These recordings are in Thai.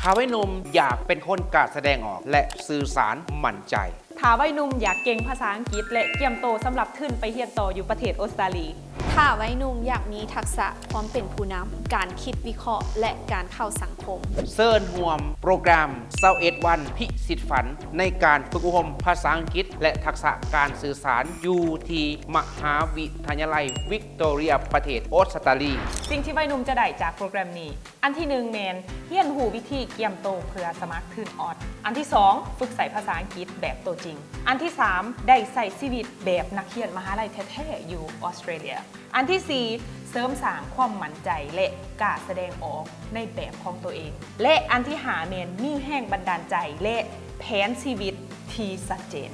ถ้าวัยหนุ่มอยากเป็นคนกล้าแสดงออกและสื่อสารมั่นใจถ้าวัยหนุ่มอยากเก่งภาษาอังกฤษและเตรียมโตสำหรับขึ้นไปเรียนต่ออยู่ประเทศออสเตรเลียถ้าวัยหนุ่มอยากมีทักษะความเป็นผู้นำการคิดวิเคราะห์และการเข้าสังคมเซิร์นห่วมโปรแกรม21วันพิสิทธิ์ฝันในการฝึกอบรมภาษาอังกฤษและทักษะการสื่อสารอยู่ที่มหาวิทยาลัยวิกตอเรียประเทศออสเตรเลียสิ่งที่วัยหนุ่มจะได้จากโปรแกรมนี้อันที่1แมนเรียนรู้วิธีเตรียมโตเพื่อสมัครขึ้นออสอันที่2ฝึกใส่ภาษาอังกฤษแบบตัวจริงอันที่3ได้ใส่ชีวิตแบบนักเรียนมหาลัยแท้ๆอยู่ออสเตรเลียอันที่4เสริมสร้างความมั่นใจและกล้าแสดงออกในแบบของตัวเอง และอันที่5แมนมีแห่งบันดาลใจและแผนชีวิตที่ชัดเจน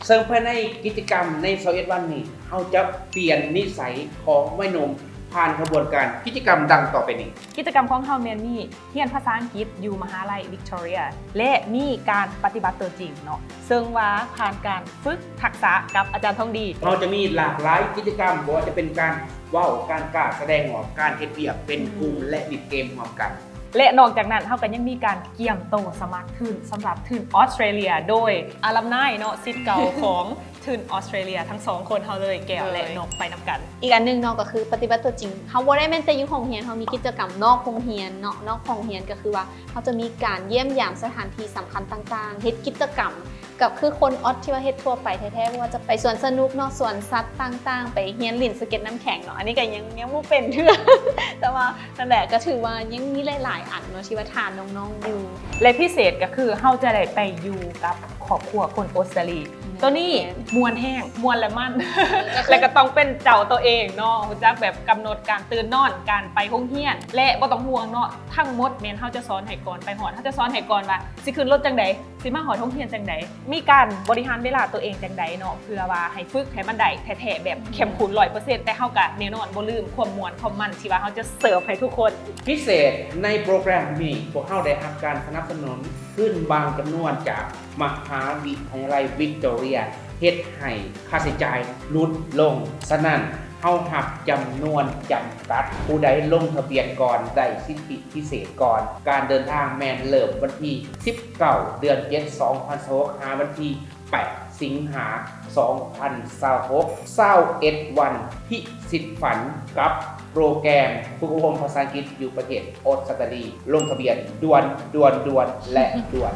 ซึ่งภายในกิจกรรมใน21วันนี้เราจะเปลี่ยนนิสัยของวัยหนุ่มผ่านกระบวนการกิจกรรมดังต่อไปนี้กิจกรรมของเฮาแมนมีเรียนภาษาอังกฤษอยู่มหาลัยวิกตอเรียและมีการปฏิบัติตัวจริงเนาะซึ่งว่าผ่านการฝึกทักษะกับอาจารย์ทองดีเราจะมีหลากหลายกิจกรรมบ่ว่าจะเป็นการเว้าการกล้าแสดงออกการเฮ็ดเวียกเป็นกลุ่มและดิดเกมร่วมกันและนอกจากนั้นเขาก็ยังมีการเกี่ยมโตสมัครทุนสำหรับทุนออสเตรเลียโดยอาลัมไนเนาะศิษย์เก่าของทุนออสเตรเลียทั้ง2คนเขาเลยแก้วและนกไปนำกันอีกอันนึงเนาะก็คือปฏิบัติตัวจริงเขาบ่ได้แม่นแต่อยู่โรงเรียนเขามีกิจกรรมนอกโรงเรียนเนาะนอกโรงเรียนก็คือว่าเขาจะมีการเยี่ยมยามสถานที่สำคัญต่างๆเฮ็ดกิจกรรมกับคือคนออสที่ว่าเฮ็ดทั่วไปแท้ๆว่าจะไปสวนสนุกเนาะสวนสัตว์ต่างๆไปเฮียนลิ่นสเก็ตน้ำแข็งเนาะอันนี้ก็ยังบ่เป็นเทื่อ แต่ว่านั่นแหละก็ถือว่ายังมีหลายๆอันเนาะที่ว่าทานน้องๆอยู่และพิเศษก็คือเขาจะได้ไปอยู่กับครอบครัวคนออสเตรเลียตัวนี้มวนแห้งมวนและมั่น และก็ต้องเป็นเจ้าตัวเองเนาะรู้จักแบบกำหนดการตื่นนอนการไปโรงเรียนและบ่ต้องห่วงเนาะทั้งหมดแม่นเฮาจะสอนให้ก่อนไปหอดเฮาจะสอนให้ก่อนว่าสิขึ้นรถจังได๋สิมาหอดโรงเรียนจังได๋มีการบริหารเวลาตัวเองจังได๋เนาะเพื่อว่าให้ฝึกให้มันได้แท้ๆแบบเข้มข้น 100% แต่เฮาก็แน่นอนบ่ลืมความม่วนความมันที่ว่าเฮาจะเสิร์ฟให้ทุกคนพิเศษในโปรแกรมนี้พวกเราได้รับการสนับสนุนขึ้นบางจำนวนจากมหาวิทยาลัยวิกตอเรียเฮ็ดให้ค่าใช้จ่ายลดลงฉะนั้นเฮาหักจำนวนจำกัดผู้ใดลงทะเบียนก่อนได้สิทธิพิเศษก่อนการเดินทางแม่นเริ่มวันที่19เดือน7 2026หาวันที่8สิงหา2026 21วันพิสิทธิ์ฝันกับโปรแกรมฝึกอบรมภาษาอังกฤษอยู่ประเทศออสเตรเลียลงทะเบียนด่วนและด่วน